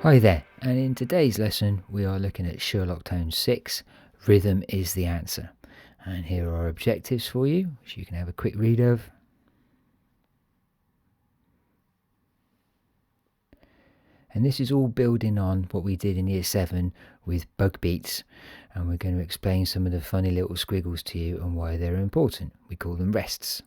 Hi there, and in today's lesson we are looking at Sherlock Tones 6, Rhythm is the Answer. And here are our objectives for you, which you can have a quick read of. And this is all building on what we did in Year 7 with bug beats, and we're going to explain some of the funny little squiggles to you and why they're important. We call them rests.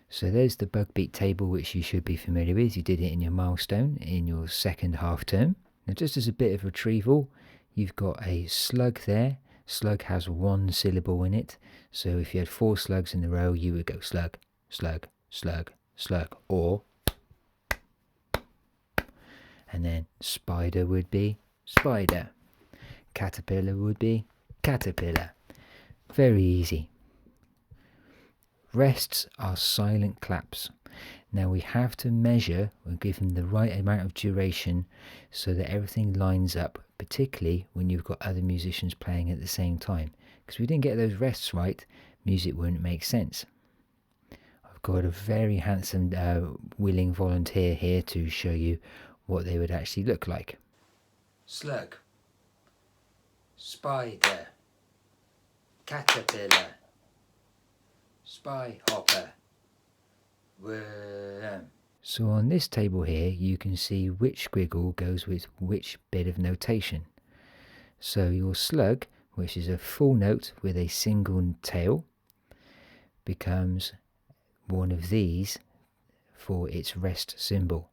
So there's the bug beat table, which you should be familiar with. You did it in your milestone in your second half term. Now, just as a bit of retrieval, you've got a slug there. Slug has one syllable in it. So if you had 4 slugs in a row, you would go slug, slug, slug, slug, or. And then spider would be spider. Caterpillar would be caterpillar. Very easy. Rests are silent claps. Now we have to measure and give them the right amount of duration so that everything lines up, particularly when you've got other musicians playing at the same time. Because if we didn't get those rests right, music wouldn't make sense. I've got a very handsome willing volunteer here to show you what they would actually look like. Slug, spider, caterpillar, spy hopper, worm. So on this table here you can see which squiggle goes with which bit of notation. So your slug, which is a full note with a single tail, becomes one of these for its rest symbol.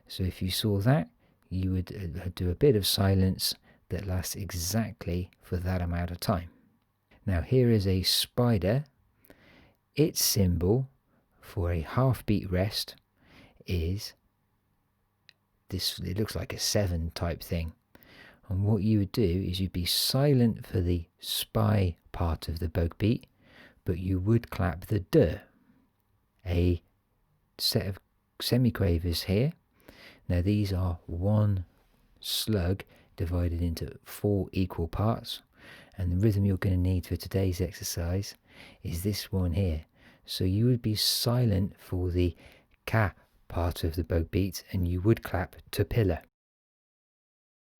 So if you saw that, you would do a bit of silence that lasts exactly for that amount of time. Now here is a spider. Its symbol for a half beat rest is this. It looks like a 7 type thing. And what you would do is you'd be silent for the spy part of the bug beat, but you would clap the D. A set of semiquavers here. Now these are one slug divided into 4 equal parts. And the rhythm you're going to need for today's exercise is this one here. So you would be silent for the ka part of the bug beat and you would clap to pillar.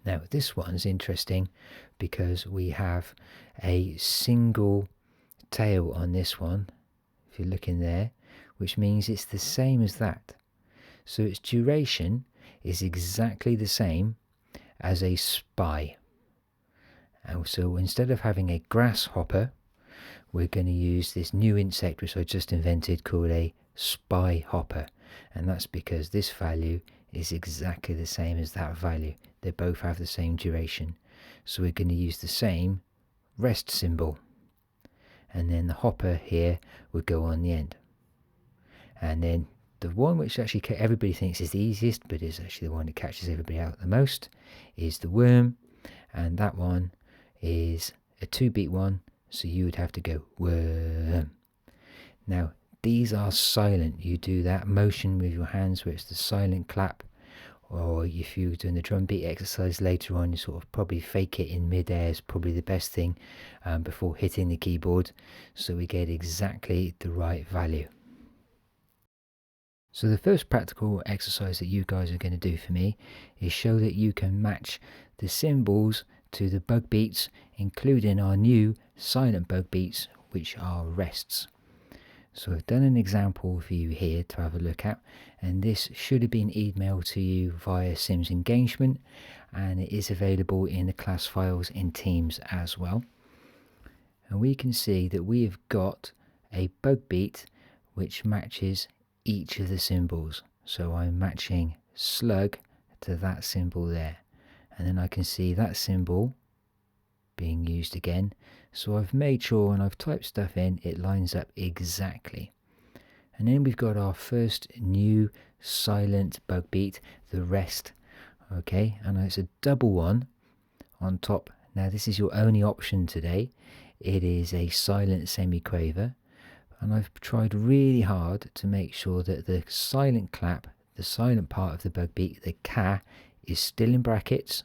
Now this one's interesting because we have a single tail on this one, if you look in there, which means it's the same as that. So its duration is exactly the same as a spy. And so instead of having a grasshopper, we're going to use this new insect which I just invented called a spy hopper. And that's because this value is exactly the same as that value. They both have the same duration. So we're going to use the same rest symbol. And then the hopper here would go on the end. And then the one which actually everybody thinks is the easiest, but is actually the one that catches everybody out the most, is the worm. And that one is a 2-beat one, so you would have to go worm. Now these are silent. You do that motion with your hands where it's the silent clap, or if you're doing the drum beat exercise later on, you sort of probably fake it in mid-air is probably the best thing before hitting the keyboard, so we get exactly the right value. So the first practical exercise that you guys are going to do for me is show that you can match the cymbals to the bug beats, including our new silent bug beats, which are rests. So I've done an example for you here to have a look at, and this should have been emailed to you via Sims Engagement, and it is available in the class files in Teams as well. And we can see that we have got a bug beat which matches each of the symbols. So I'm matching slug to that symbol there, and then I can see that symbol being used again. So I've made sure when I've typed stuff in, it lines up exactly. And then we've got our first new silent bug beat, the rest. Okay, and it's a double one on top. Now this is your only option today. It is a silent semiquaver, and I've tried really hard to make sure that the silent clap, the silent part of the bug beat, the ka, is still in brackets,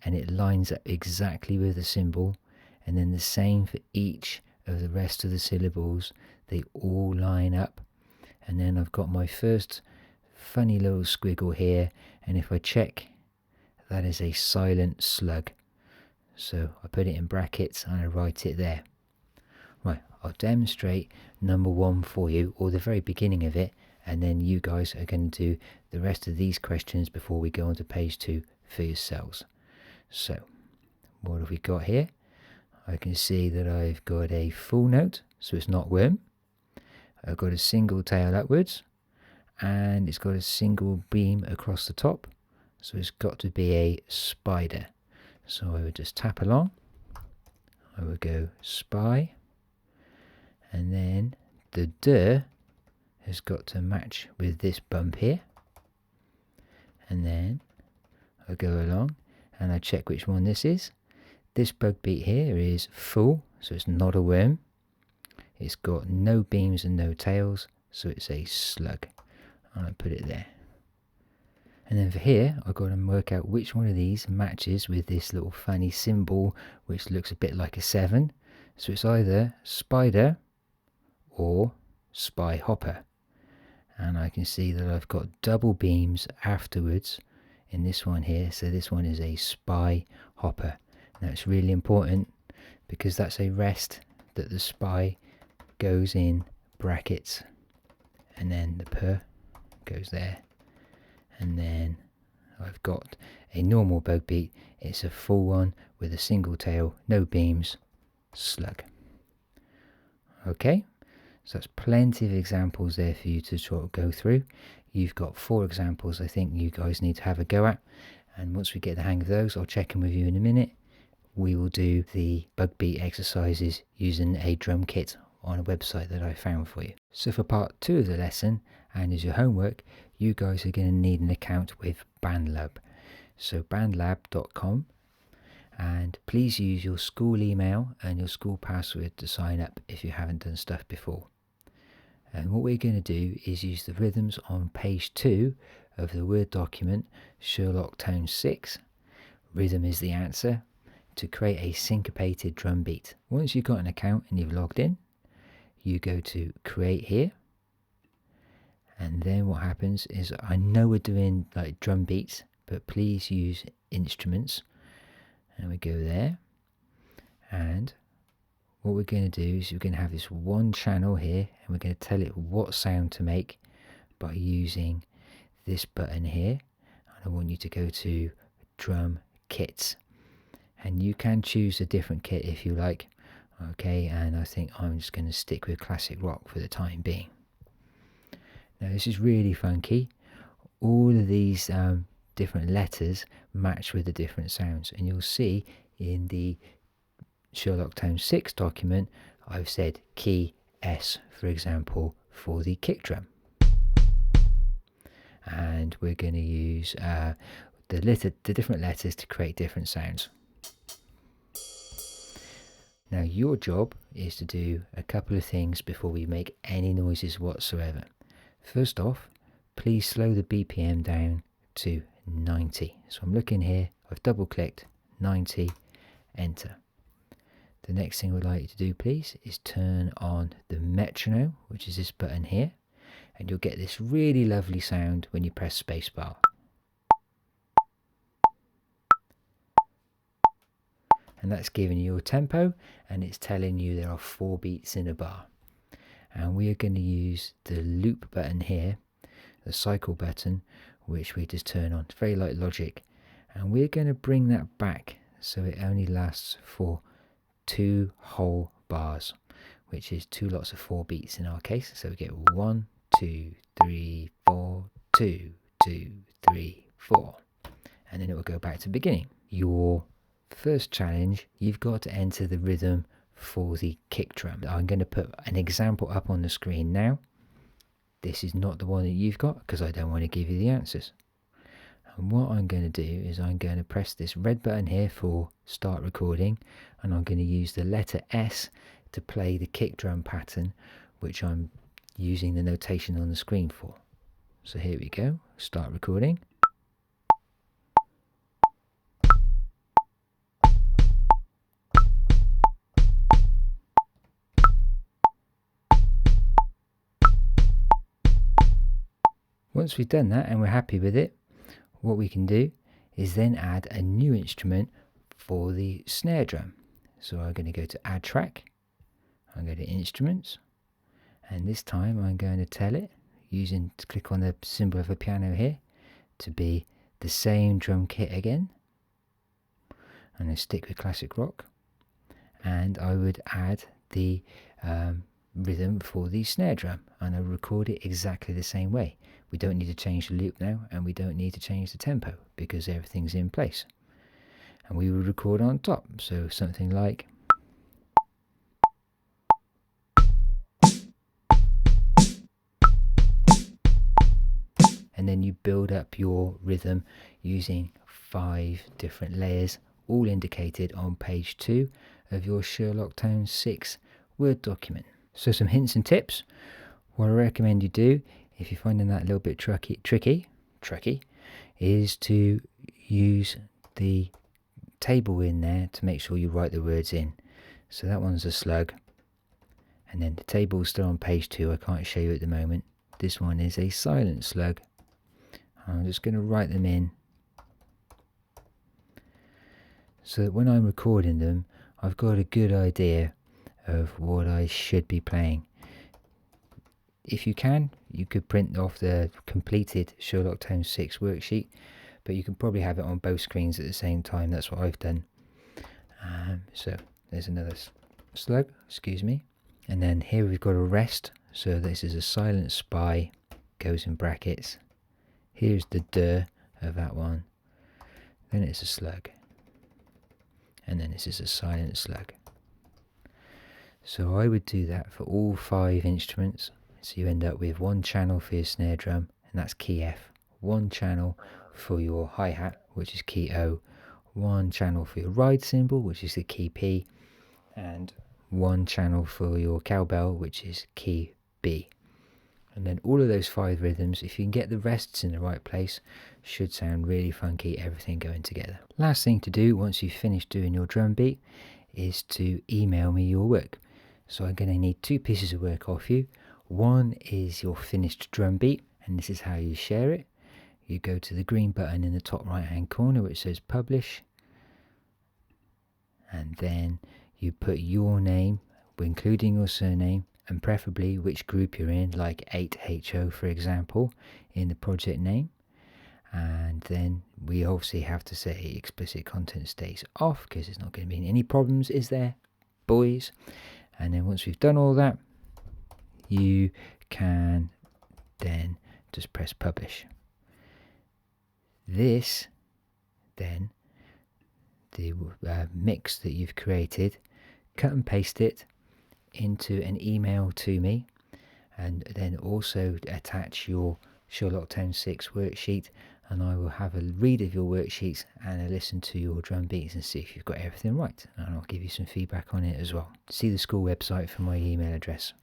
and it lines up exactly with the symbol. And then the same for each of the rest of the syllables, they all line up. And then I've got my first funny little squiggle here, and if I check, that is a silent slug. So I put it in brackets and I write it there. Right, I'll demonstrate number 1 for you, or the very beginning of it, and then you guys are going to do the rest of these questions before we go on to page 2 for yourselves. So, what have we got here? I can see that I've got a full note, so it's not worm. I've got a single tail upwards, and it's got a single beam across the top, so it's got to be a spider. So I would just tap along, I would go spy, and then the D has got to match with this bump here, and then I go along and I check which one this is. This bug beat here is full, so it's not a worm. It's got no beams and no tails, so it's a slug. And I put it there. And then for here, I've got to work out which one of these matches with this little funny symbol, which looks a bit like a 7. So it's either spider or spy hopper. And I can see that I've got double beams afterwards in this one here. So this one is a spy hopper. Now it's really important because that's a rest that the spy goes in brackets, and then the per goes there, and then I've got a normal bug beat. It's a full one with a single tail, no beams, slug. Okay, so that's plenty of examples there for you to sort of go through. You've got 4 examples I think you guys need to have a go at, and once we get the hang of those, I'll check in with you in a minute. We will do the bug beat exercises using a drum kit on a website that I found for you. So for part 2 of the lesson, and as your homework, you guys are going to need an account with BandLab. So bandlab.com, and please use your school email and your school password to sign up if you haven't done stuff before. And what we're going to do is use the rhythms on page 2 of the Word document, Sherlock Tones 6. Rhythm is the answer, to create a syncopated drum beat. Once you've got an account and you've logged in, you go to create here, and then what happens is, I know we're doing like drum beats, but please use instruments, and we go there, and what we're going to do is we're going to have this one channel here, and we're going to tell it what sound to make by using this button here. And I want you to go to drum kits, and you can choose a different kit if you like. Okay, and I think I'm just going to stick with classic rock for the time being. Now this is really funky. All of these different letters match with the different sounds, and you'll see in the Sherlock Tones 6 document I've said key S, for example, for the kick drum, and we're going to use the different letters to create different sounds. Now your job is to do a couple of things before we make any noises whatsoever. First off, please slow the BPM down to 90. So I'm looking here, I've double clicked, 90, enter. The next thing we'd like you to do, please, is turn on the metronome, which is this button here, and you'll get this really lovely sound when you press spacebar. And that's giving you your tempo, and it's telling you there are 4 beats in a bar. And we are going to use the loop button here, the cycle button, which we just turn on. It's very like Logic, and we're going to bring that back so it only lasts for 2 whole bars, which is 2 lots of 4 beats in our case. So we get 1, 2, 3, 4, 2, 2, 3, 4, and then it will go back to the beginning. Your first challenge, you've got to enter the rhythm for the kick drum. I'm going to put an example up on the screen now. This is not the one that you've got because I don't want to give you the answers. And what I'm going to do is I'm going to press this red button here for start recording, and I'm going to use the letter S to play the kick drum pattern, which I'm using the notation on the screen for. So here we go, start recording. Once we've done that and we're happy with it, what we can do is then add a new instrument for the snare drum. So I'm going to go to Add Track, I'm going to Instruments, and this time I'm going to tell it, click on the symbol of a piano here, to be the same drum kit again. I'm going to stick with classic rock, and I would add the rhythm for the snare drum, and I record it exactly the same way. We don't need to change the loop now, and we don't need to change the tempo because everything's in place. And we will record on top, so something like and then you build up your rhythm using 5 different layers, all indicated on page 2 of your Sherlock Tones 6 Word document. So some hints and tips. What I recommend you do, if you're finding that a little bit tricky, is to use the table in there to make sure you write the words in. So that one's a slug, and then the table's still on page 2, I can't show you at the moment. This one is a silent slug. I'm just going to write them in so that when I'm recording them, I've got a good idea of what I should be playing. If you can, you could print off the completed Sherlock Tones 6 worksheet, but you can probably have it on both screens at the same time. That's what I've done. So there's another slug, excuse me. And then here we've got a rest. So this is a silent spy, goes in brackets. Here's the D of that one. Then it's a slug. And then this is a silent slug. So I would do that for all 5 instruments. So you end up with 1 channel for your snare drum, and that's key F. 1 channel for your hi-hat, which is key O. 1 channel for your ride cymbal, which is the key P. And 1 channel for your cowbell, which is key B. And then all of those 5 rhythms, if you can get the rests in the right place, should sound really funky, everything going together. Last thing to do once you've finished doing your drum beat is to email me your work. So I'm going to need 2 pieces of work off you. One is your finished drum beat, and this is how you share it. You go to the green button in the top right hand corner which says Publish, and then you put your name, including your surname, and preferably which group you're in, like 8HO for example, in the project name. And then we obviously have to say explicit content stays off, because there's not going to be any problems, is there, boys? And then once we've done all that, you can then just press publish. This then, the mix that you've created, cut and paste it into an email to me, and then also attach your Sherlock Tones 6 worksheet, and I will have a read of your worksheets and a listen to your drum beats and see if you've got everything right, and I'll give you some feedback on it as well. See the school website for my email address.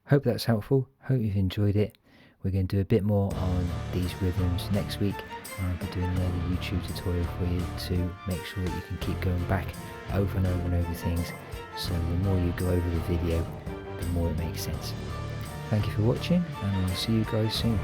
Hope that's helpful, hope you've enjoyed it. We're going to do a bit more on these rhythms next week. I'll be doing another YouTube tutorial for you to make sure that you can keep going back over and over and over things. So the more you go over the video, the more it makes sense. Thank you for watching, and I'll see you guys soon.